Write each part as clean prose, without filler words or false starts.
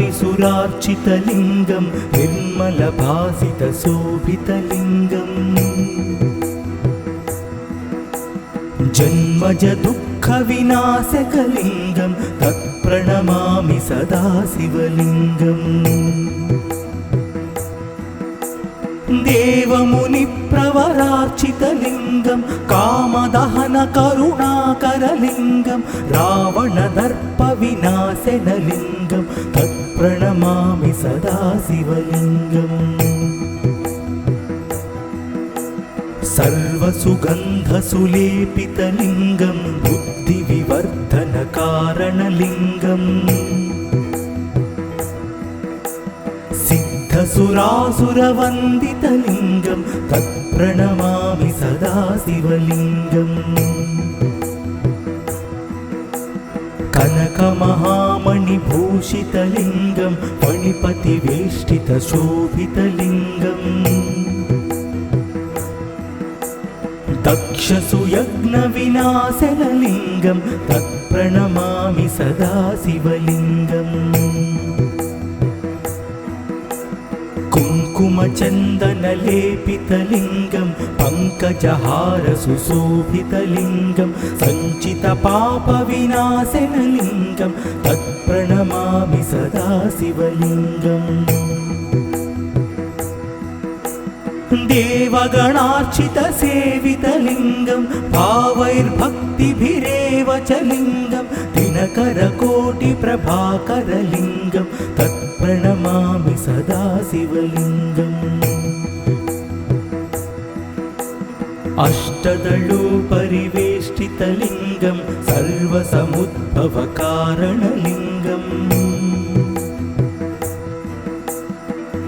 ब्रह्ममुरारिसुरार्चितलिङ्गं निर्मलभासितशोभितलिङ्गम् जन्मज दुःखविनाशकलिङ्गं तत्प्रणमामि सदा शिवलिङ्गम् देवमुनिप्रवरार्चितलिङ्गं कामदहनकरुणाकरलिङ्गं रावणदर्पविनाशनलिङ्गं तत्प्रणमामि सदा शिवलिङ्गम् सर्वसुगन्धसुलेपितलिङ्गं बुद्धिविवर्धनकारणलिङ्गम् सिद्धसुरासुरवन्दितलिङ्गं तत्प्रणमामि सदा शिवलिङ्गम् कनकमहामणिभूषितलिङ्गं फणिपतिवेष्टितशोभितलिङ्गम् दक्षसुयज्ञविनाशनलिङ्गं तत्प्रणमामि सदा शिवलिङ्गम् कुङ्कुमचन्दनलेपितलिङ्गं पङ्कजहारसुशोभितलिङ्गं सञ्चितपापविनाशनलिङ्गं तत्प्रणमामि सदा शिवलिङ्गम् देवगणार्चितसेवितलिङ्गं भावैर्भक्तिभिरेव च लिङ्गं दिनकरकोटिप्रभाकरलिङ्गं तत्प्रणमामि सदा शिवलिङ्गम् अष्टदलोपरिवेष्टितलिङ्गं सर्वसमुद्भवकारणलिङ्गम्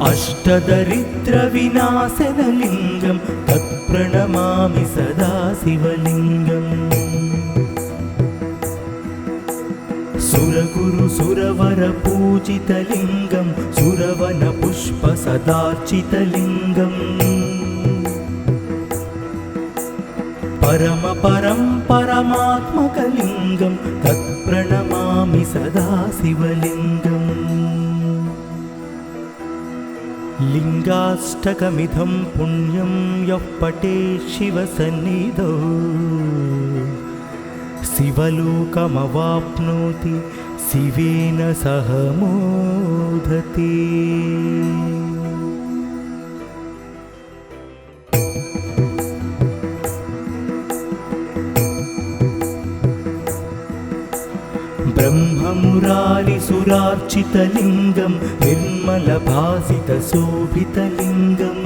अष्टदरिद्रविनाशनलिङ्गं तत्प्रणमामि सदा शिवलिङ्गम् सुरगुरुसुरवरपूजितलिङ्गं सुरवनपुष्पसदार्चितलिङ्गम् परमात्मकलिङ्गं तत्प्रणमामि सदा शिवलिङ्गम् लिङ्गाष्टकमिदं पुण्यं यः पठेत् शिवसन्निधौ शिवलोकमवाप्नोति शिवेन सह मोदते। ब्रह्ममुरारिसुरार्चितलिङ्गं निर्मलभासितशोभितलिङ्गम्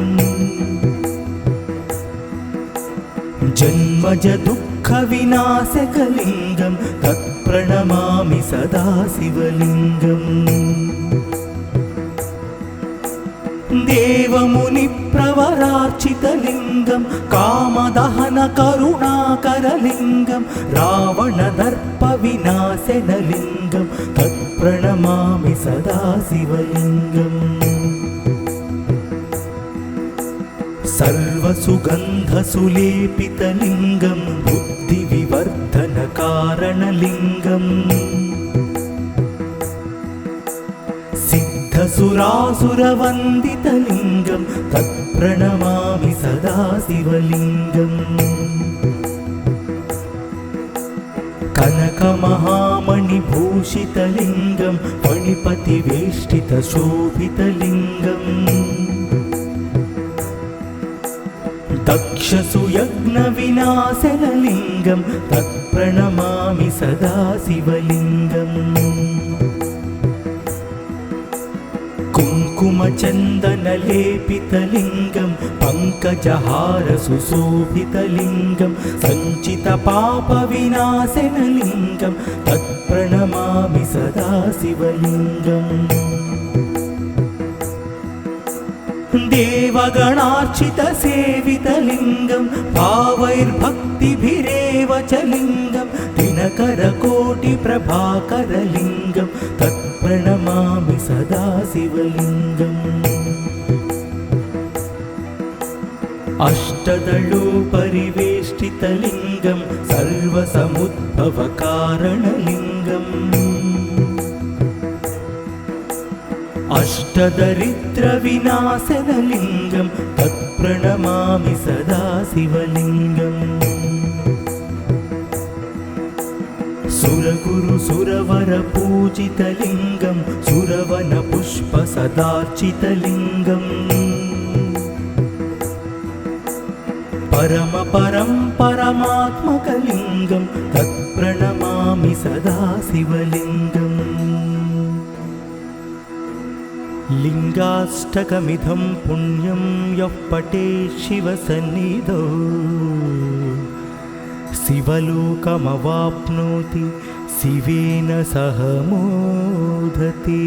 जन्मज दुःखविनाशकलिङ्गं तत्प्रणमामि सदा शिवलिङ्गम् देवमुनिप्रवरार्चितलिङ्गं कामदहनकरुणाकरलिङ्गं रावणदर्पविनाशनलिङ्गं तत्प्रणमामि सदा शिवलिङ्गम् सर्वसुगन्धसुलेपितलिङ्गं बुद्धिविवर्धनकारणलिङ्गम् सिद्धसुरासुरवन्दितलिङ्गं तत्प्रणमामि सदा शिवलिङ्गम् कनकमहामणिभूषितलिङ्गं फणिपतिवेष्टितशोभितलिङ्गम् दक्षसुयज्ञविनाशनलिङ्गं तत्प्रणमामि सदा शिवलिङ्गम् कुङ्कुमचन्दनलेपितलिङ्गं पङ्कजहारसुशोभितलिङ्गं सञ्चितपापविनाशनलिङ्गं तत्प्रणमामि सदा शिवलिङ्गम् देवगणार्चितसेवितलिङ्गं भावैर्भक्तिभिरेव च लिङ्गं दिनकरकोटिप्रभाकरलिङ्गं तत्प्रणमामि सदा शिवलिङ्गम् अष्टदलोपरिवेष्टितलिङ्गं सर्वसमुद्भवकारणलिङ्गम् अष्टदरिद्रविनाशनलिङ्गं तत्प्रणमामि सदा शिवलिङ्गम् सुरगुरु सुरवरपूजितलिङ्गं सुरवनपुष्पसदार्चितलिङ्गम् परमपरं परमात्मकलिङ्गं तत्प्रणमामि सदा शिवलिङ्गम् लिङ्गाष्टकमिदं पुण्यं यः पठेत् शिवसन्निधौ शिवलोकमवाप्नोति शिवेन सह मोदते।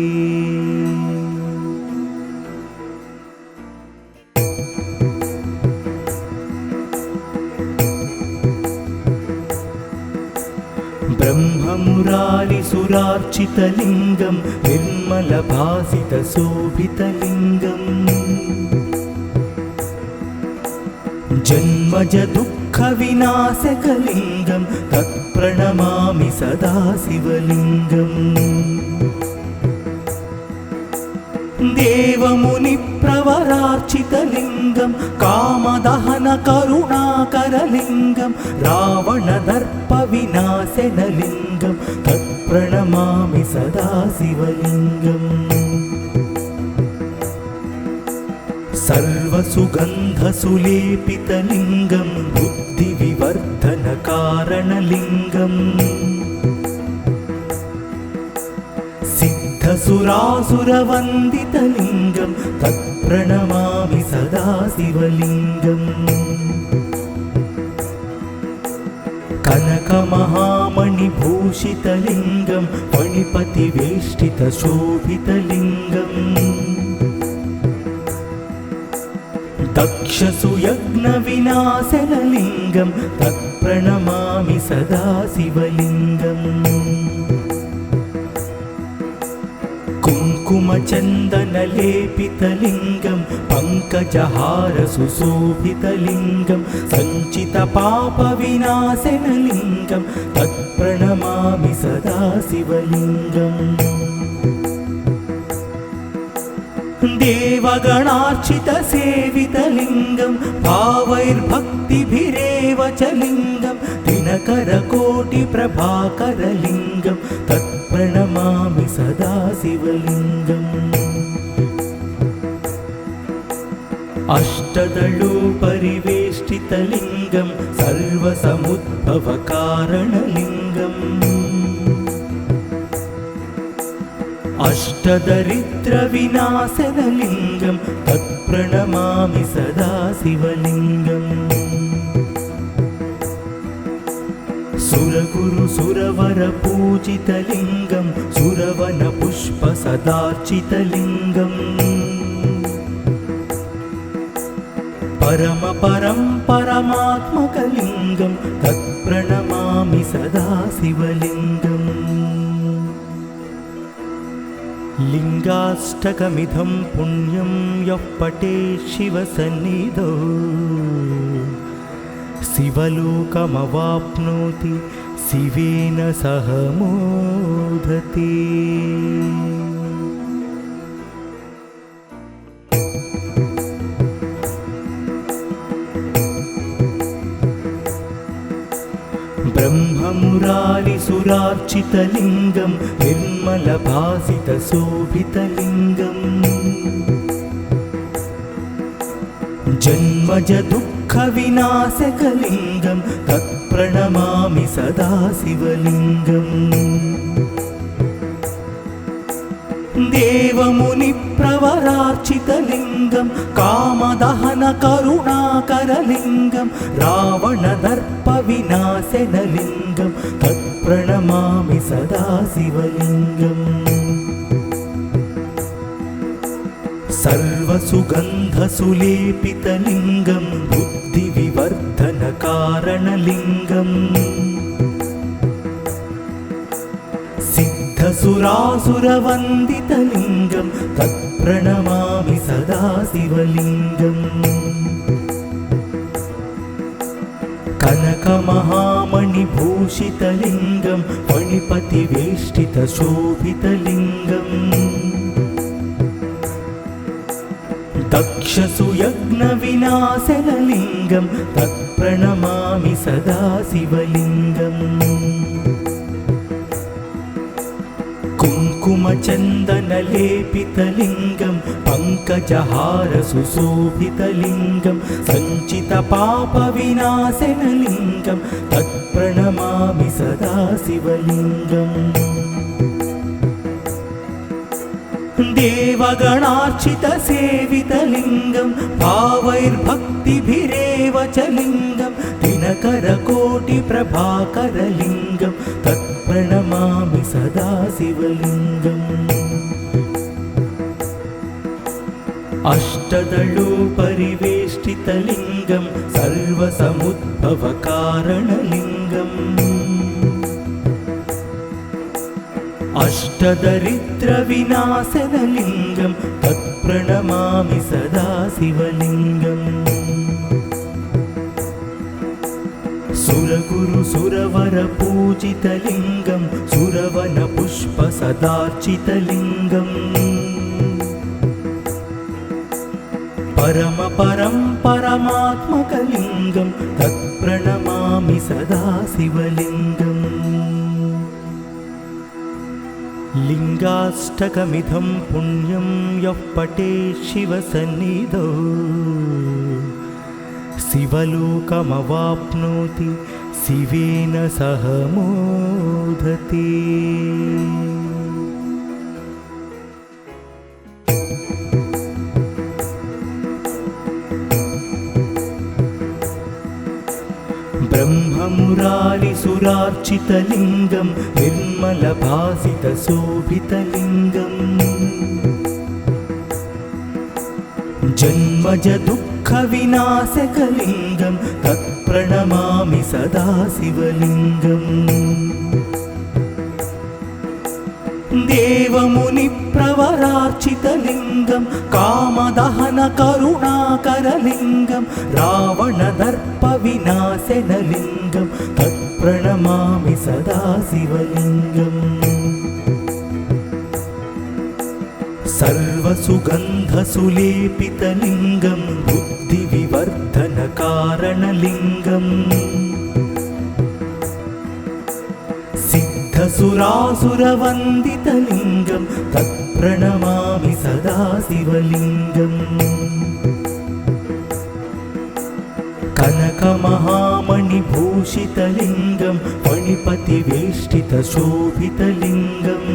ब्रह्ममुरारिसुरार्चितलिङ्गं निर्मलभासितशोभितलिङ्गम् जन्मजदुःखविनाशकलिङ्गं तत्प्रणमामि सदा शिवलिङ्गम् देवमुनिप्रवरार्चितलिङ्गं कामदहनकरुणाकरलिङ्गं रावणदर्पविनाशनलिङ्गं तत्प्रणमामि सदा शिवलिङ्गम् सर्वसुगन्धसुलेपितलिङ्गं बुद्धिविवर्धनकारणलिङ्गम् सिद्धसुरासुरवन्दितलिङ्गं तत्प्रणमामि सदा शिवलिङ्गम् कनकमहामणिभूषितलिङ्गं फणिपतिवेष्टितशोभितलिङ्गम् दक्षसुयज्ञविनाशनलिङ्गं तत्प्रणमामि सदा शिवलिङ्गम् कुङ्कुमचन्दनलेपितलिङ्गं पङ्कजहारसुशोभितलिङ्गं सञ्चितपापविनाशनलिङ्गं तत्प्रणमामि सदा शिवलिङ्गम् देवगणार्चितसेवितलिङ्गं भावैर्भक्तिभिरेव च लिङ्गं दिनकरकोटिप्रभाकरलिङ्गं तत्प्रणमामि सदा शिवलिङ्गम् अष्टदलोपरिवेष्टितलिङ्गं सर्वसमुद्भवकारणलिङ्गम् अष्टदरिद्रविनाशनलिङ्गं तत्प्रणमामि सदा शिवलिङ्गम् सुरगुरु सुरवरपूजितलिङ्गं सुरवनपुष्पसदार्चितलिङ्गम् परमपरं परमात्मकलिङ्गं तत्प्रणमामि सदा शिवलिङ्गम् लिङ्गाष्टकमिदं पुण्यं यः पठेत् शिवसन्निधौ शिवलोकमवाप्नोति शिवेन सह मोदते। ब्रह्ममुरारिसुरार्चितलिङ्गं निर्मलभासितशोभितलिङ्गम् जन्मजदुःखविनाशकलिङ्गं तत्प्रणमामि सदा शिवलिङ्गम् देवमुनिप्रवरार्चितलिङ्गं कामदहनकरुणाकरलिङ्गं रावणदर्पविनाशनलिङ्गं तत्प्रणमामि सदा शिवलिङ्गम् सर्वसुगन्धसुलेपितलिङ्गं बुद्धिविवर्धनकारणलिङ्गम् सिद्धसुरासुरवन्दितलिङ्गं तत्प्रणमामि सदा शिवलिङ्गम् कनकमहामणिभूषितलिङ्गं फणिपतिवेष्टितशोभितलिङ्गम् दक्षसुयज्ञविनाशनलिङ्गं तत्प्रणमामि सदा शिवलिङ्गम् कुङ्कुमचन्दनलेपितलिङ्गं पङ्कजहारसुशोभितलिङ्गं सञ्चितपापविनाशनलिङ्गं तत्प्रणमामि सदा शिवलिङ्गम् देवगणार्चितसेवितलिङ्गं भावैर्भक्तिभिरेव च लिङ्गं दिनकरकोटिप्रभाकरलिङ्गं तत्प्रणमामि सदा शिवलिङ्गम् अष्टदलोपरिवेष्टितलिङ्गं सर्वसमुद्भवकारणलिङ्गम् अष्टदरिद्रविनाशनलिङ्गं तत्प्रणमामि सदा शिवलिङ्गम् सुरगुरुसुरवरपूजितलिङ्गं सुरवनपुष्पसदार्चितलिङ्गम् परमपरं परमात्मकलिङ्गं तत्प्रणमामि सदा शिवलिङ्गम् लिङ्गाष्टकमिदं पुण्यं यः पठेत् शिवसन्निधौ शिवलोकमवाप्नोति शिवेन सह मोदते। ब्रह्ममुरारिसुरार्चितलिङ्गं निर्मलभासितशोभितलिङ्गम् जन्मजदुःखविनाशकलिङ्गं तत्प्रणमामि सदा शिवलिङ्गम् देवमुनिप्रवरार्चितलिङ्गं कामदहनकरुणाकरलिङ्गं रावणदर्पविनाशनलिङ्गं तत्प्रणमामि सदा शिवलिङ्गम् सर्वसुगन्धसुलेपितलिङ्गं बुद्धिविवर्धनकारणलिङ्गम् सिद्धसुरासुरवन्दितलिङ्गं तत्प्रणमामि सदा शिवलिङ्गम् कनकमहामणिभूषितलिङ्गं फणिपतिवेष्टितशोभितलिङ्गम्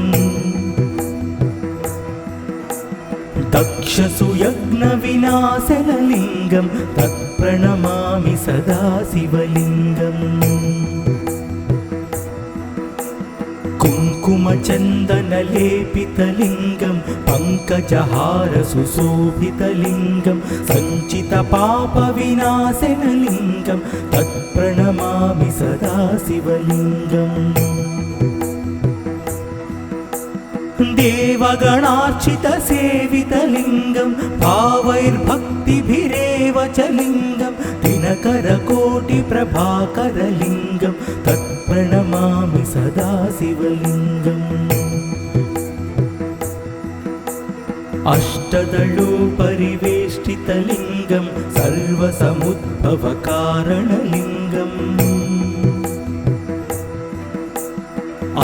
दक्षसुयज्ञविनाशनलिङ्गं तत्प्रणमामि सदा शिवलिङ्गम् कुङ्कुमचन्दनलेपितलिङ्गं पङ्कजहारसुशोभितलिङ्गं सञ्चितपापविनाशनलिङ्गं तत्प्रणमामि सदा शिवलिङ्गम् देवगणार्चितसेवितलिङ्गं भावैर्भक्तिभिरेव च लिङ्गं दिनकरकोटिप्रभाकरलिङ्गं तत्प्रणमामि सदा शिवलिङ्गम् अष्टदलोपरिवेष्टितलिङ्गं सर्वसमुद्भवकारणलिङ्गम्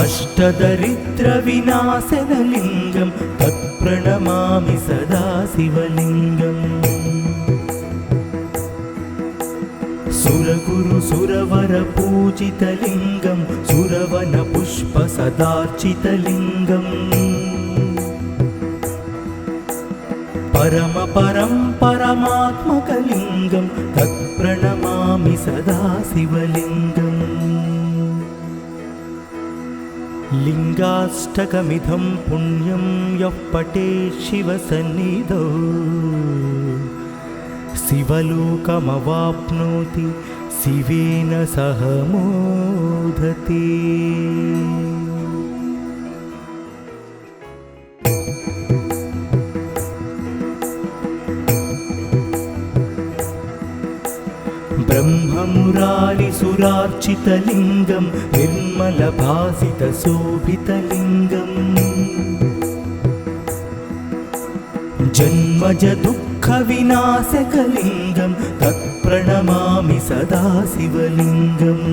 अष्टदरिद्रविनाशनलिङ्गं तत्प्रणमामि सदा शिवलिङ्गम् सुरगुरुसुरवरपूजितलिङ्गं सुरवनपुष्पसदार्चितलिङ्गम् परमपरं परमात्मकलिङ्गं तत्प्रणमामि सदा शिवलिङ्गम् लिङ्गाष्टकमिदं पुण्यं यः पठेत् शिवसन्निधौ शिवलोकमवाप्नोति शिवेन सह मोदते। ब्रह्ममुरारिसुरार्चितलिङ्गं निर्मलभासितशोभितलिङ्गम् जन्मजदुःख दुःखविनाशकलिङ्गं तत्प्रणमामि सदा शिवलिङ्गम्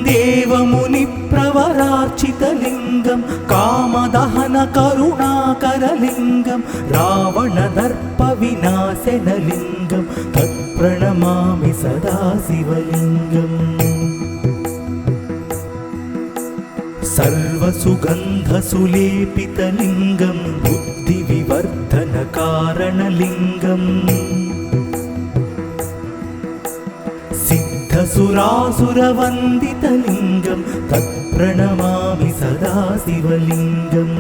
देवमुनिप्रवरार्चितलिङ्गं कामदहनकरुणाकरलिङ्गं रावणदर्पविनाशनलिङ्गं तत्प्रणमामि सदा शिवलिङ्गम् सर्वसुगन्धसुलेपितलिङ्गं बुद्धिविवर्धनकारणलिङ्गम् सिद्धसुरासुरवन्दितलिङ्गं तत्प्रणमामि सदा शिवलिङ्गम्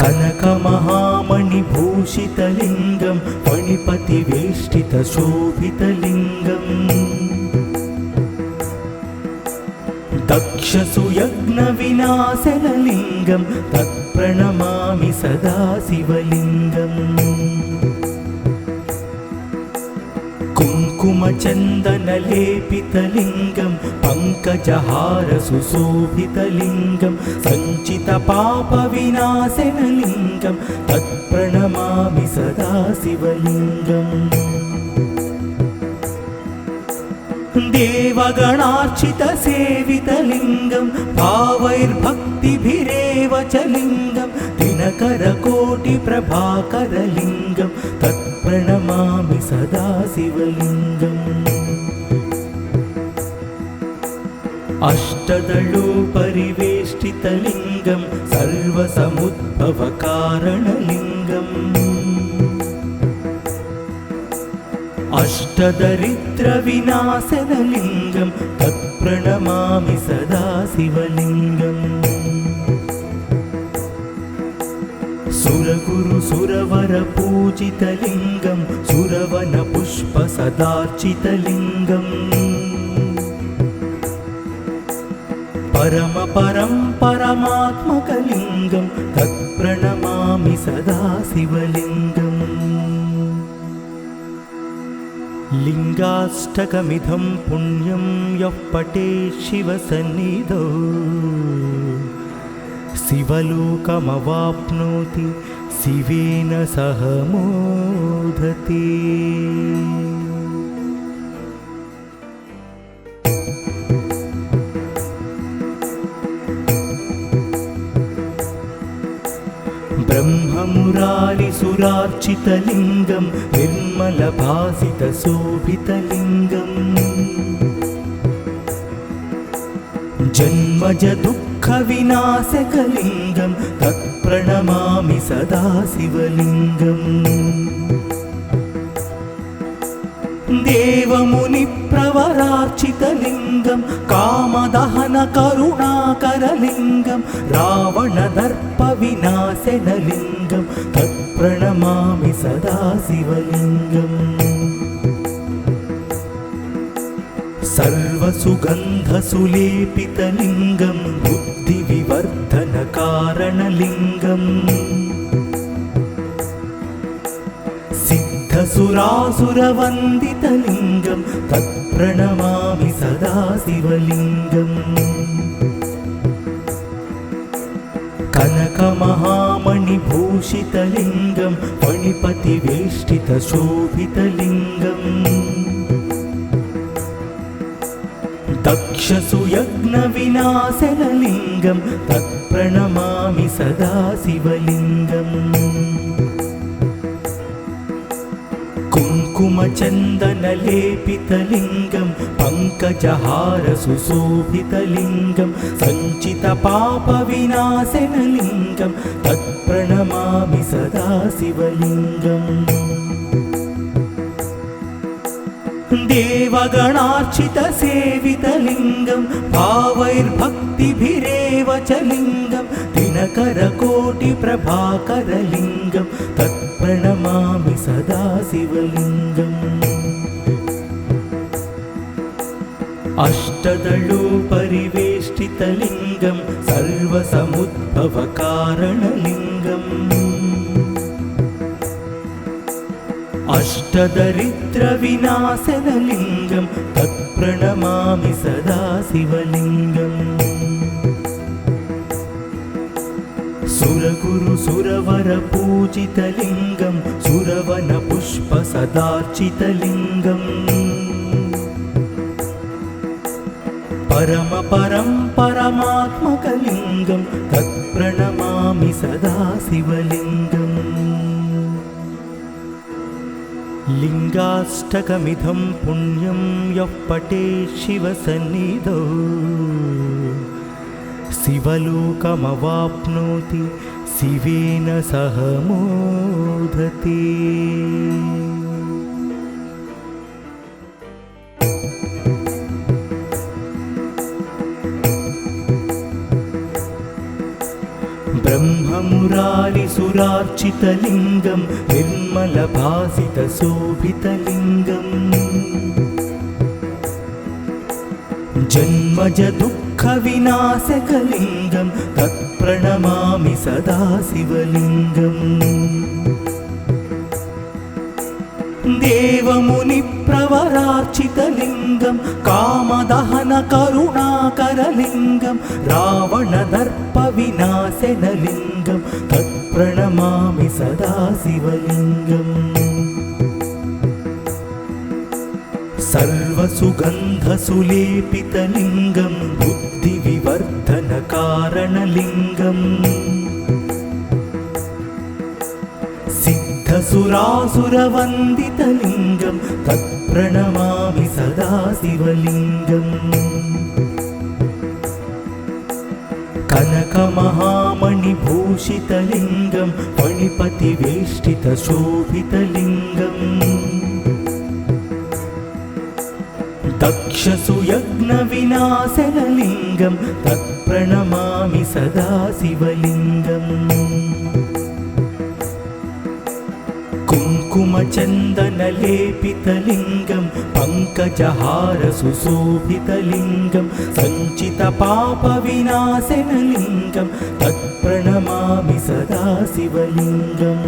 कनकमहामणिभूषितलिङ्गं फणिपतिवेष्टितशोभितलिङ्गम् दक्षसुयज्ञविनाशनलिङ्गं तत्प्रणमामि सदा शिवलिङ्गम् कुङ्कुमचन्दनलेपितलिङ्गं पङ्कजहारसुशोभितलिङ्गं सञ्चितपापविनाशनलिङ्गं तत्प्रणमामि सदा शिवलिङ्गम् देवगणार्चितसेवितलिङ्गं भावैर्भक्तिभिरेव च लिङ्गं दिनकरकोटिप्रभाकरलिङ्गं तत्प्रणमामि सदा शिवलिङ्गम् अष्टदलोपरिवेष्टितलिङ्गं सर्वसमुद्भवकारणलिङ्गम् अष्टदरिद्रविनाशनलिङ्गं तत्प्रणमामि सदा शिवलिङ्गम् सुरगुरुसुरवरपूजितलिङ्गं सुरवनपुष्पसदार्चितलिङ्गम् परमात्मकलिङ्गं तत्प्रणमामि सदा शिवलिङ्गम् लिङ्गाष्टकमिदं पुण्यं यः पठेत् शिवसन्निधौ शिवलोकमवाप्नोति शिवेन सह मोदते। ब्रह्ममुरारिसुरार्चितलिङ्गं निर्मलभासितशोभितलिङ्गम् जन्मजदुःखविनाशकलिङ्गं तत्प्रणमामि सदा शिवलिङ्गम् देवमुनिप्रवरार्चितलिङ्गं कामदहनकरुणाकरलिङ्गं रावणदर्पविनाशनलिङ्गं तत्प्रणमामि सदा शिवलिङ्गम् सर्वसुगन्धसुलेपितलिङ्गं बुद्धिविवर्धनकारणलिङ्गम् सिद्धसुरासुरवन्दितलिङ्गं तत्प्रणमामि सदा शिवलिङ्गम् कनकमहामणिभूषितलिङ्गं फणिपतिवेष्टितशोभितलिङ्गम् दक्षसुयज्ञविनाशनलिङ्गं तत्प्रणमामि सदा शिवलिङ्गम् कुङ्कुमचन्दनलेपितलिङ्गं पङ्कजहारसुशोभितलिङ्गं सञ्चितपापविनाशनलिङ्गं तत्प्रणमामि सदा शिवलिङ्गम् देवगणार्चितसेवितलिङ्गं भावैर्भक्तिभिरेव च लिङ्गं दिनकरकोटिप्रभाकरलिङ्गं तत्प्रणमामि सदा शिवलिङ्गम् अष्टदलोपरिवेष्टितलिङ्गं सर्वसमुद्भवकारणलिङ्गम् अष्टदरिद्रविनाशनलिङ्गं तत्प्रणमामि सदा शिवलिङ्गम् सुरगुरु सुरवरपूजितलिङ्गं सुरवनपुष्पसदार्चितलिङ्गम् परमपरं परमात्मकलिङ्गं तत्प्रणमामि सदा शिवलिङ्गम् लिङ्गाष्टकमिदं पुण्यं यः पठेत् शिवसन्निधौ शिवलोकमवाप्नोति शिवेन सह मोदते। ब्रह्ममुरारिसुरार्चितलिङ्गं निर्मलभासितशोभितलिङ्गम् जन्मजदुःखविनाशकलिङ्गं तत्प्रणमामि सदा शिवलिङ्गम् देवमुनिप्रवरार्चितलिङ्गं कामदहनकरुणाकरलिङ्गं रावणदर्पविनाशनलिङ्गं तत्प्रणमामि सदा शिवलिङ्गम् सर्वसुगन्धसुलेपितलिङ्गं बुद्धिविवर्धनकारणलिङ्गम् सिद्धसुरासुरवन्दितलिङ्गं तत्प्रणमामि सदा शिवलिङ्गम् कनकमहामणिभूषितलिङ्गं फणिपतिवेष्टितशोभितलिङ्गम् दक्षसुयज्ञविनाशनलिङ्गं तत्प्रणमामि सदा शिवलिङ्गम् कुङ्कुमचन्दनलेपितलिङ्गं पङ्कजहारसुशोभितलिङ्गं सञ्चितपापविनाशनलिङ्गं तत्प्रणमामि सदा शिवलिङ्गम्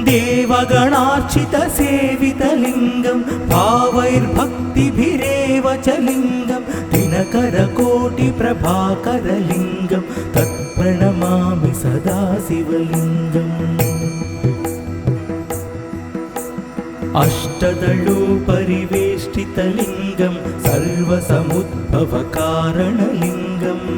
देवगणार्चितसेवितलिङ्गं भावैर्भक्तिभिरेव च लिङ्गं दिनकरकोटिप्रभाकरलिङ्गं तत्प्रणमामि सदा शिवलिङ्गम् अष्टदलोपरिवेष्टितलिङ्गं सर्वसमुद्भवकारणलिङ्गम्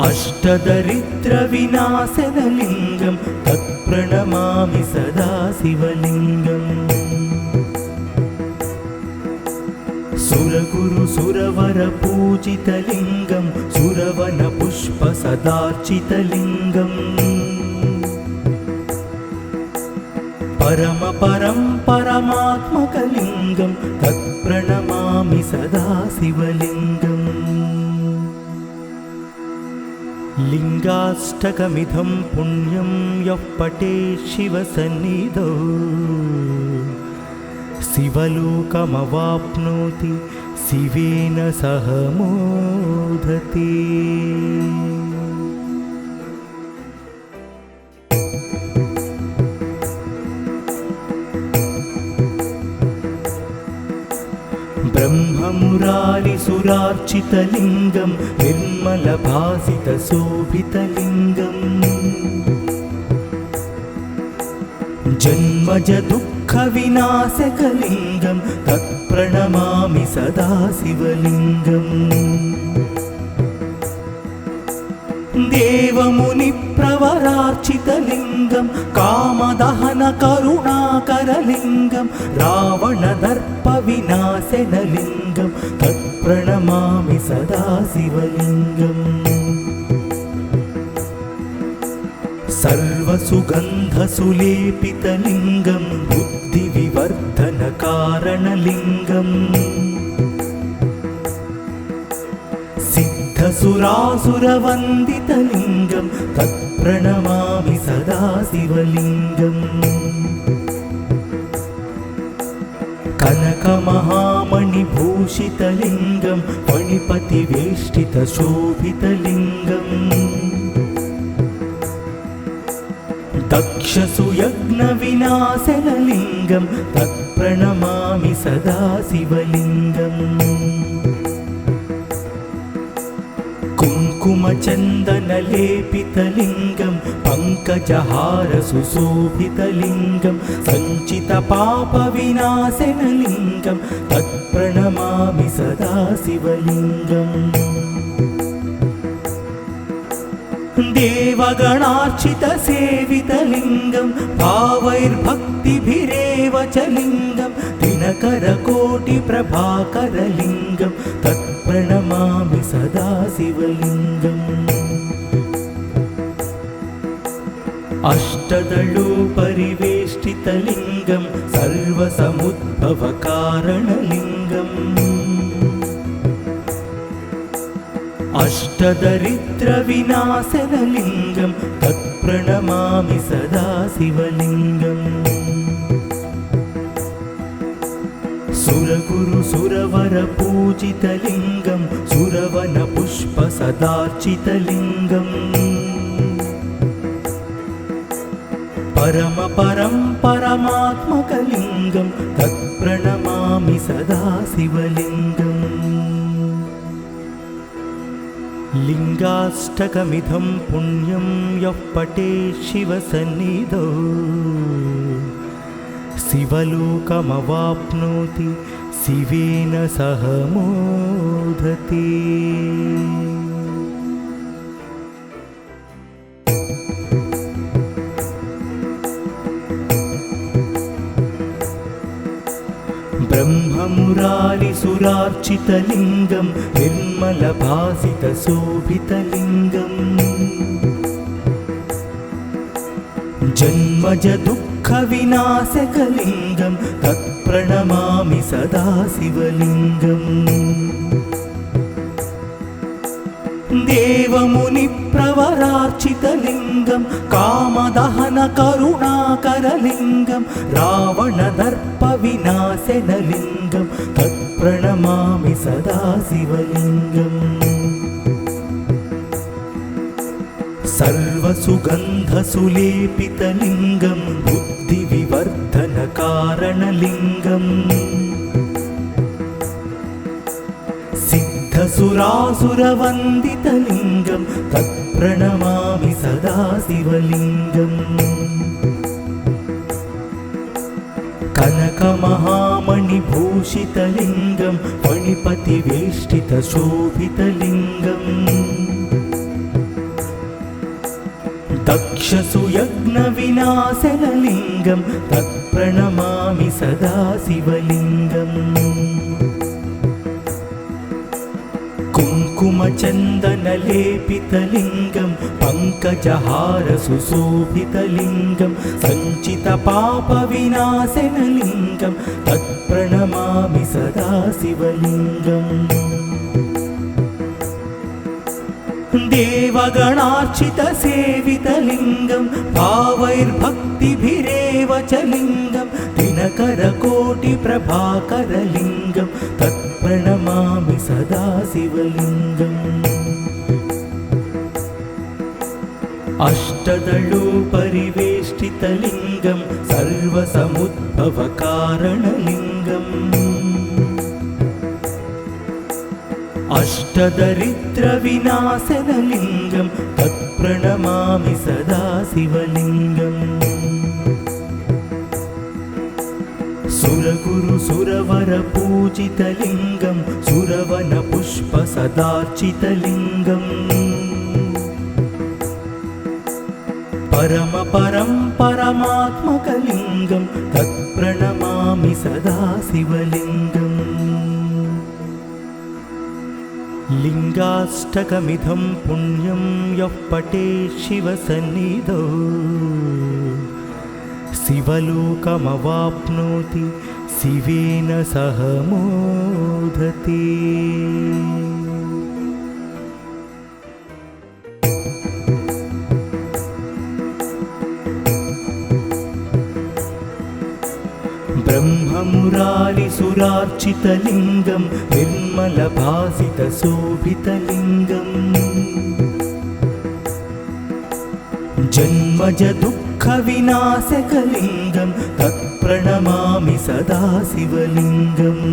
अष्टदरिद्रविनाशनलिङ्गं तत्प्रणमामि सदा शिवलिङ्गम् सुरगुरु सुरवरपूजितलिङ्गं सुरवनपुष्पसदार्चितलिङ्गम् परमपरं परमात्मकलिङ्गं तत्प्रणमामि सदा शिवलिङ्गम् लिङ्गाष्टकमिदं पुण्यं यः पठेत् शिवसन्निधौ शिवलोकमवाप्नोति शिवेन सह मोदते। ब्रह्ममुरारिसुरार्चितलिङ्गं निर्मलभासितशोभितलिङ्गम् जन्मजदुःखविनाशकलिङ्गं तत्प्रणमामि सदा शिवलिङ्गम् देवमुनिप्रवरार्चितलिङ्गं कामदहनकरुणाकरलिङ्गं रावणदर्पविनाशनलिङ्गं तत्प्रणमामि सदा शिवलिङ्गम् सर्वसुगन्धसुलेपितलिङ्गं बुद्धिविवर्धनकारणलिङ्गम् सिद्धसुरासुरवन्दितलिङ्गं तत्प्रणमामि सदा शिवलिङ्गम् कनकमहामणिभूषितलिङ्गं फणिपतिवेष्टितशोभितलिङ्गम् दक्षसुयज्ञविनाशनलिङ्गं तत्प्रणमामि सदा शिवलिङ्गम् कुङ्कुमचन्दनलेपितलिङ्गं पङ्कजहारसुशोभितलिङ्गं सञ्चितपापविनाशनलिङ्गं तत्प्रणमामि सदा शिवलिङ्गम् देवगणार्चितसेवितलिङ्गं भावैर्भक्तिभिरेव च लिङ्गं दिनकरकोटिप्रभाकरलिङ्गं तत्प्रणमामि सदा शिवलिङ्गम् अष्टदलोपरिवेष्टितलिङ्गं सर्वसमुद्भवकारणलिङ्गम् अष्टदरिद्रविनाशनलिङ्गं तत्प्रणमामि सदा शिवलिङ्गम् सुरगुरुसुरवरपूजितलिङ्गं सुरवनपुष्पसदार्चितलिङ्गम् परमात्मकलिङ्गं तत्प्रणमामि सदा शिवलिङ्गम् लिङ्गाष्टकमिदं पुण्यं यः पठेत् शिवसन्निधौ शिवलोकमवाप्नोति शिवेन सह मोदते। ब्रह्ममुरारिसुरार्चितलिङ्गं निर्मलभासितशोभितलिङ्गम् जन्मजदुःखविनाशकलिङ्गं तत्प्रणमामि सदा शिवलिङ्गम् देवमुनिप्रवरार्चितलिङ्गं कामदहनकरुणाकरलिङ्गं रावणदर्पविनाशनलिङ्गं तत्प्रणमामि सदा शिवलिङ्गम् सर्वसुगन्धसुलेपितलिङ्गं बुद्धिविवर्धनकारणलिङ्गम् सिद्धसुरासुरवन्दितलिङ्गं तत्प्रणमामि सदा शिवलिङ्गम् कनकमहामणिभूषितलिङ्गं फणिपतिवेष्टितशोभितलिङ्गम् दक्षसुयज्ञविनाशनलिङ्गं तत्प्रणमामि सदा शिवलिङ्गम् कुङ्कुमचन्दनलेपितलिङ्गं पङ्कजहारसुशोभितलिङ्गं सञ्चितपापविनाशनलिङ्गं तत्प्रणमामि सदा शिवलिङ्गम् देवगणार्चितसेवितलिङ्गं भावैर्भक्तिभिरेव च लिङ्गं दिनकरकोटिप्रभाकरलिङ्गं तत्प्रणमामि सदा शिवलिङ्गम् अष्टदलोपरिवेष्टितलिङ्गं सर्वसमुद्भवकारणलिङ्गम् अष्टदरिद्रविनाशनलिङ्गं तत्प्रणमामि सदा शिवलिङ्गम् सुरगुरुसुरवरपूजितलिङ्गं सुरवनपुष्पसदार्चितलिङ्गम् परमात्मकलिङ्गं तत्प्रणमामि सदा शिवलिङ्गम् लिङ्गाष्टकमिदं पुण्यं यः पठेत् शिवसन्निधौ शिवलोकमवाप्नोति शिवेन सह मोदते। ब्रह्ममुरारिसुरार्चितलिङ्गं निर्मलभासितशोभितलिङ्गम् जन्मजदुःखविनाशकलिङ्गं तत्प्रणमामि सदा शिवलिङ्गम्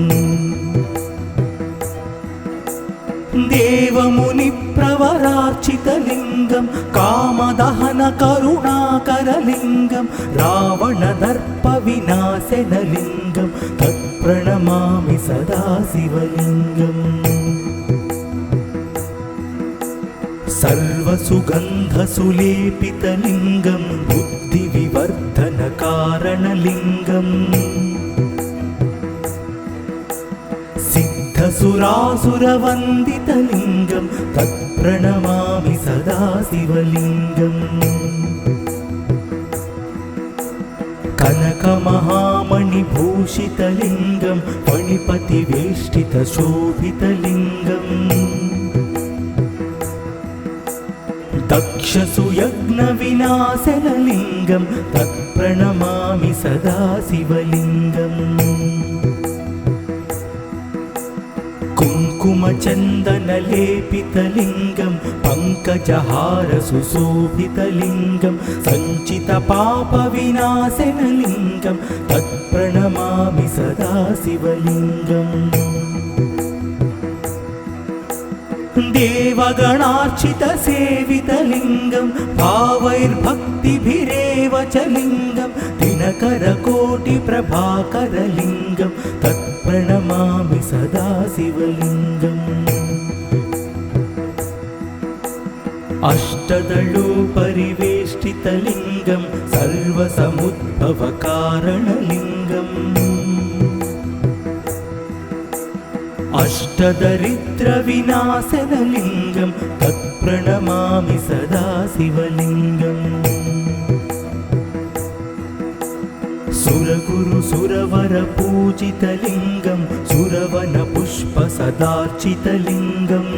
देवमुनिप्रवरार्चितलिङ्गं कामदहनकरुणाकरलिङ्गं रावणदर्पविनाशनलिङ्गं तत्प्रणमामि सदा शिवलिङ्गम् सर्वसुगन्धसुलेपितलिङ्गं बुद्धिविवर्धनकारणलिङ्गम् सिद्धसुरासुरवन्दितलिङ्गं तत्प्रणमामि सदा शिवलिङ्गम् कनकमहामणिभूषितलिङ्गं फणिपतिवेष्टितशोभितलिङ्गम् दक्षसुयज्ञविनाशनलिङ्गं तत्प्रणमामि सदा शिवलिङ्गम् कुङ्कुमचन्दनलेपितलिङ्गं पङ्कजहारसुशोभितलिङ्गं सञ्चितपापविनाशनलिङ्गं तत्प्रणमामि सदा शिवलिङ्गम् देवगणार्चितसेवितलिङ्गं भावैर्भक्तिभिरेव च लिङ्गं दिनकरकोटिप्रभाकरलिङ्गं तत्प्रणमामि सदा शिवलिङ्गम् अष्टदलोपरिवेष्टितलिङ्गं सर्वसमुद्भवकारणलिङ्गम् अष्टदरिद्रविनाशनलिङ्गं तत्प्रणमामि सदा शिवलिङ्गम् सुरगुरुसुरवरपूजितलिङ्गं सुरवनपुष्पसदार्चितलिङ्गम्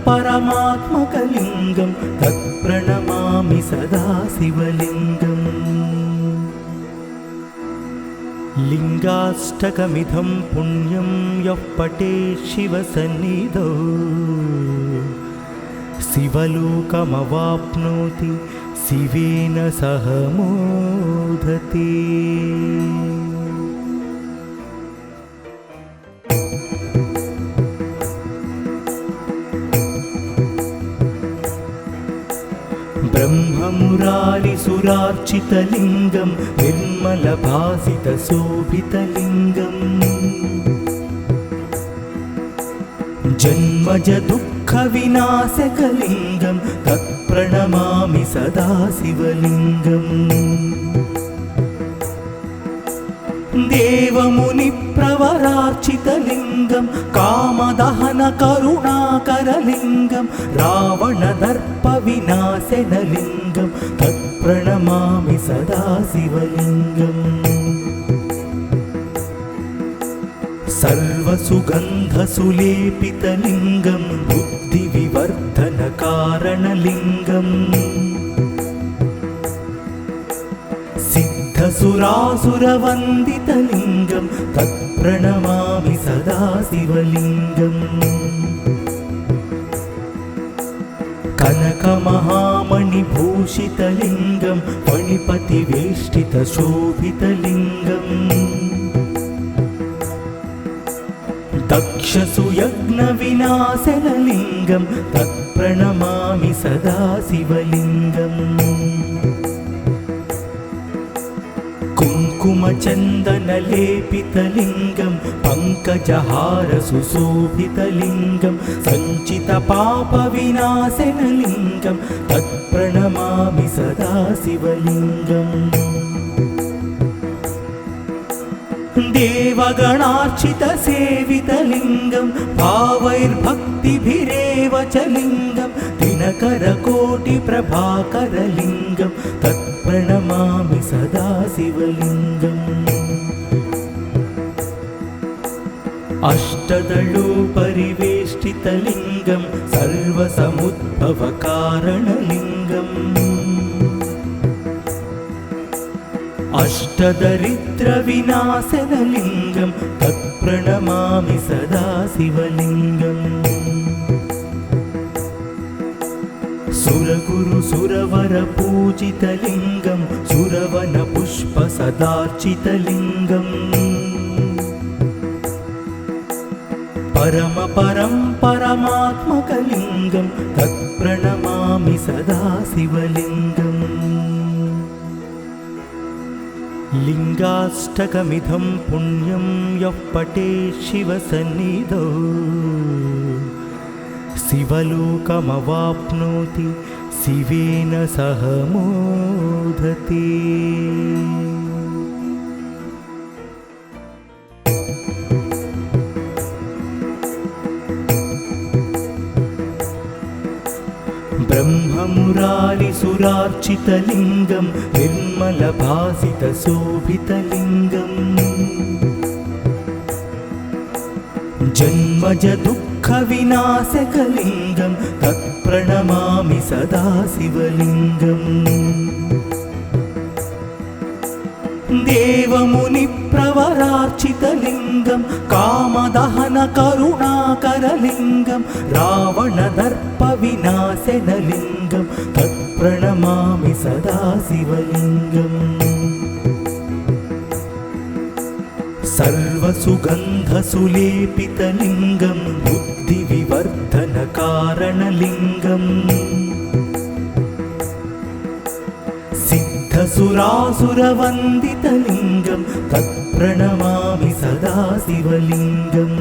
परमात्मकलिङ्गं तत्प्रणमामि सदा शिवलिङ्गम् लिङ्गाष्टकमिदं पुण्यं यः पठेत् शिवसन्निधौ शिवलोकमवाप्नोति शिवेन सह मोदते। ब्रह्ममुरारिसुरार्चितलिङ्गं निर्मलभासितशोभितलिङ्गम् जन्मजदुःखविनाशकलिङ्गं तत्प्रणमामि सदा शिवलिङ्गम् देवमुनिप्रवरार्चितलिङ्गं कामदहनकरुणाकरलिङ्गं रावणदर्पविनाशनलिङ्गं तत्प्रणमामि सदा शिवलिङ्गम् सर्वसुगन्धसुलेपितलिङ्गं बुद्धिविवर्धनकारणलिङ्गम् सिद्धसुरासुरवन्दितलिङ्गं तत्प्रणमामि सदा शिवलिङ्गम् कनकमहामणिभूषितलिङ्गं फणिपतिवेष्टितशोभितलिङ्गम् दक्षसुयज्ञविनाशनलिङ्गं तत्प्रणमामि सदा शिवलिङ्गम् कुङ्कुमचन्दनलेपितलिङ्गं पङ्कजहारसुशोभितलिङ्गं सञ्चितपापविनाशनलिङ्गं तत्प्रणमामि सदा शिवलिङ्गम् देवगणार्चितसेवितलिङ्गं भावैर्भक्तिभिरेव च लिङ्गं दिनकरकोटिप्रभाकरलिङ्गं तत्प्रणमामि सदा शिवलिङ्गम् अष्टदलोपरिवेष्टितलिङ्गं सर्वसमुद्भवकारणलिङ्गम् अष्टदरिद्रविनाशनलिङ्गं तत्प्रणमामि सदा शिवलिङ्गम् सुरगुरुसुरवरपूजितलिङ्गं सुरवनपुष्पसदार्चितलिङ्गम् परमपरं परमात्मकलिङ्गं तत्प्रणमामि सदा शिवलिङ्गम् लिङ्गाष्टकमिदं पुण्यं यः पठेत् शिवसन्निधौ शिवलोकमवाप्नोति शिवेन सह मोदते। ब्रह्ममुरारिसुरार्चितलिङ्गं निर्मलभासितशोभितलिङ्गम् जन्मजदुःखविनाशकलिङ्गं तत्प्रणमामि सदा शिवलिङ्गम् देवमुनिप्रवरार्चितलिङ्गं कामदहनकरुणाकरलिङ्गं रावणदर्पविनाशनलिङ्गं तत्प्रणमामि सदा शिवलिङ्गम् सर्वसुगन्धसुलेपितलिङ्गं बुद्धिविवर्धनकारणलिङ्गम् सिद्धसुरासुरवन्दितलिङ्गं तत्प्रणमामि सदा शिवलिङ्गम्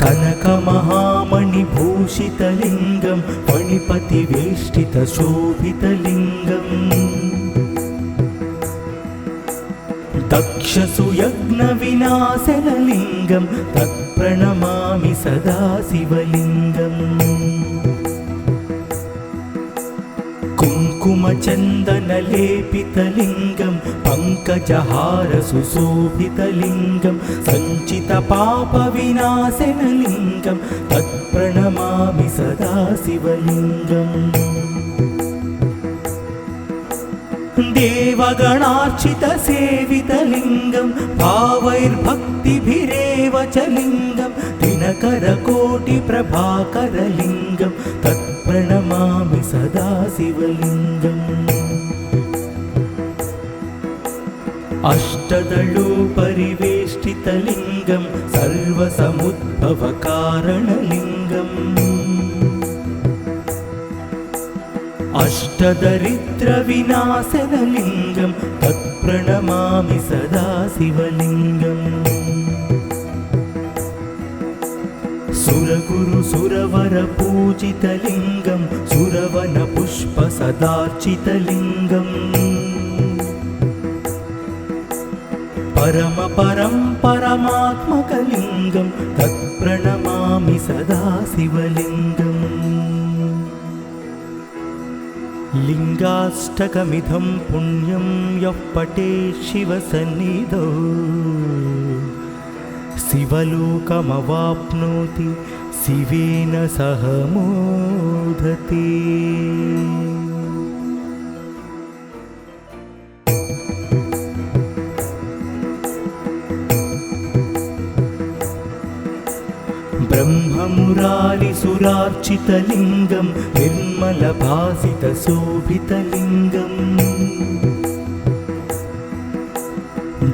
कनकमहामणिभूषितलिङ्गं फणिपतिवेष्टितशोभितलिङ्गम् दक्षसुयज्ञविनाशनलिङ्गं तत्प्रणमामि सदा शिवलिङ्गम् कुङ्कुमचन्दनलेपितलिङ्गं पङ्कजहारसुशोभितलिङ्गं सञ्चितपापविनाशनलिङ्गं तत्प्रणमामि सदा शिवलिङ्गम् देवगणार्चितसेवितलिङ्गं भावैर्भक्तिभिरेव च लिङ्गं दिनकरकोटिप्रभाकरलिङ्गं तत्प्रणमामि सदा शिवलिङ्गम् अष्टदलोपरिवेष्टितलिङ्गं सर्वसमुद्भवकारणलिङ्गम् अष्टदरिद्रविनाशनलिङ्गं तत्प्रणमामि सदा शिवलिङ्गम् सुरगुरुसुरवरपूजितलिङ्गं सुरवनपुष्पसदार्चितलिङ्गम् परमपरं परमात्मकलिङ्गं तत्प्रणमामि सदा शिवलिङ्गम् लिङ्गाष्टकमिदं पुण्यं यः पठेत् शिवसन्निधौ शिवलोकमवाप्नोति शिवेन सह मोदते। ब्रह्ममुरारिसुरार्चितलिङ्गं निर्मलभासितशोभितलिङ्गम्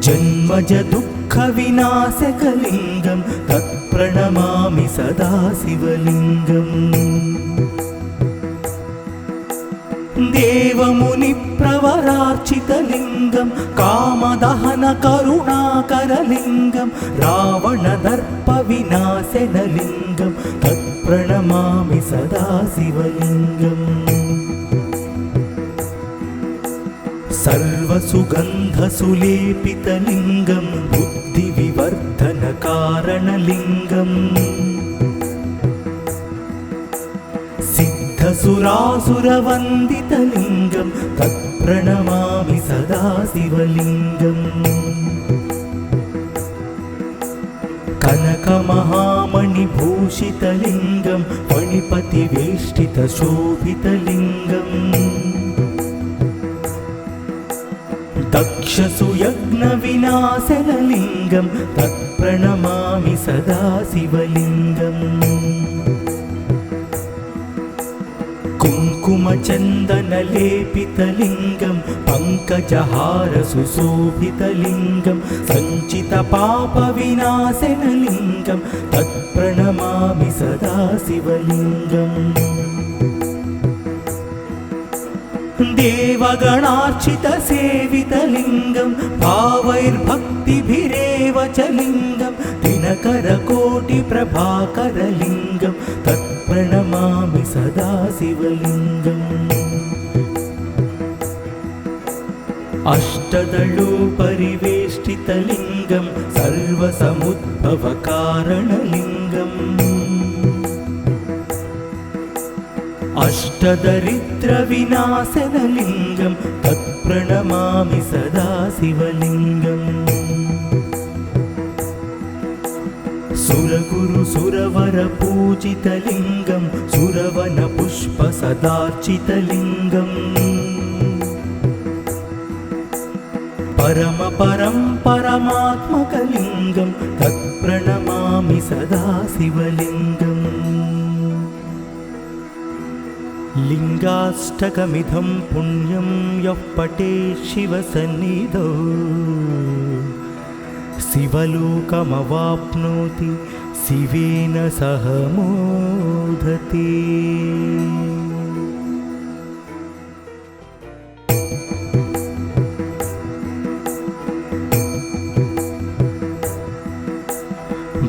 जन्मजदुःखविनाशकलिङ्गं तत्प्रणमामि सदा शिवलिङ्गम् देवमुनिप्रवरार्चितलिङ्गं कामदहनकरुणाकरलिङ्गं रावणदर्पविनाशनलिङ्गं तत्प्रणमामि सदा शिवलिङ्गम् सर्वसुगन्धसुलेपितलिङ्गं बुद्धिविवर्धनकारणलिङ्गम् सिद्धसुरासुरवन्दितलिङ्गं तत्प्रणमामि सदा शिवलिङ्गम् कनकमहामणिभूषितलिङ्गं फणिपतिवेष्टितशोभितलिङ्गम् दक्षसुयज्ञविनाशनलिङ्गं तत्प्रणमामि सदा शिवलिङ्गम् कुङ्कुमचन्दनलेपितलिङ्गं पङ्कजहार सुशोभितलिङ्गं सञ्चितपापविनाशनलिङ्गं तत्प्रणमामि सदा शिवलिङ्गम् देवगणार्चितसेवितलिङ्गं भावैर्भक्तिभिरेव च लिङ्गं दिनकरकोटिप्रभाकरलिङ्गं तत्प्रणमामि सदा शिवलिङ्गम् अष्टदलोपरिवेष्टितलिङ्गं सर्वसमुद्भवकारणलिङ्गम् अष्टदरिद्रविनाशनलिङ्गं तत्प्रणमामि सदा शिवलिङ्गम् सुरगुरुसुरवरपूजितलिङ्गं सुरवनपुष्पसदार्चितलिङ्गम् परमात्मकलिङ्गं तत्प्रणमामि सदा शिवलिङ्गम् लिङ्गाष्टकमिदं पुण्यं यः पठेत् शिवसन्निधौ शिवलोकमवाप्नोति शिवेन सह मोदते।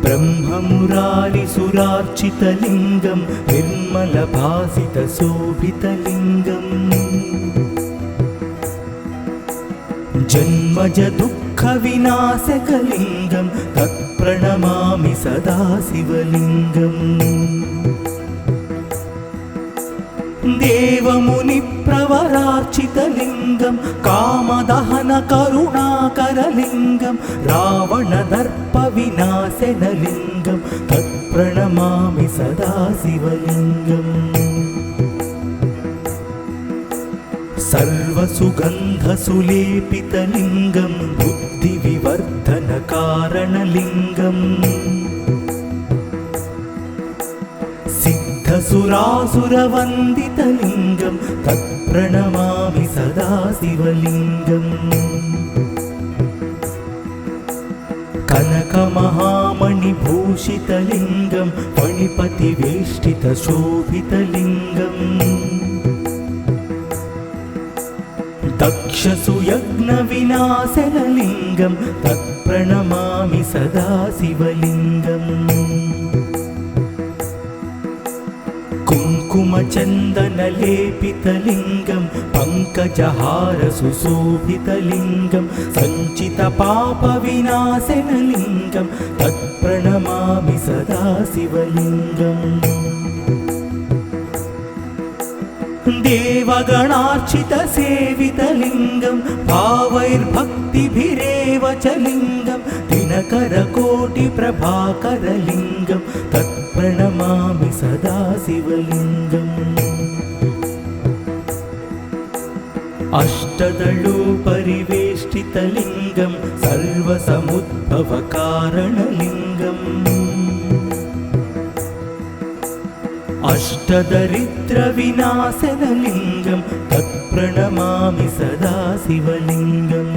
ब्रह्ममुरारिसुरार्चितलिङ्गं निर्मलभासितशोभितलिङ्गम् जन्मजदुःखविनाशकलिङ्गं तत्प्रणमामि सदा शिवलिङ्गम् देवमुनिप्रवरार्चितलिङ्गं कामदहनकरुणाकरलिङ्गं रावणदर्पविनाशनलिङ्गं तत्प्रणमामि सदा शिवलिङ्गम् सर्वसुगन्धसुलेपितलिङ्गं बुद्धिविवर्धनकारणलिङ्गम् सिद्धसुरासुरवन्दितलिङ्गं तत्प्रणमामि सदा शिवलिङ्गम् कनकमहामणिभूषितलिङ्गं फणिपतिवेष्टितशोभितलिङ्गम् दक्षसुयज्ञविनाशनलिङ्गं तत्प्रणमामि सदा शिवलिङ्गम् कुङ्कुमचन्दनलेपितलिङ्गं पङ्कजहार सुशोभितलिङ्गं सञ्चितपापविनाशनलिङ्गं तत्प्रणमामि सदा शिवलिङ्गम् देवगणार्चितसेवितलिङ्गं भावैर्भक्तिभिरेव च लिङ्गं दिनकरकोटिप्रभाकरलिङ्गं तत्प्रणमामि सदा शिवलिङ्गम् अष्टदलोपरिवेष्टितलिङ्गं सर्वसमुद्भवकारणलिङ्गम् अष्टदरिद्रविनाशनलिङ्गं तत्प्रणमामि सदा शिवलिङ्गम्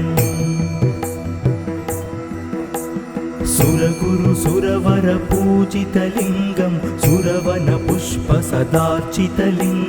सुरगुरुसुरवरपूजितलिङ्गं सुरवनपुष्पसदार्चितलिङ्गम्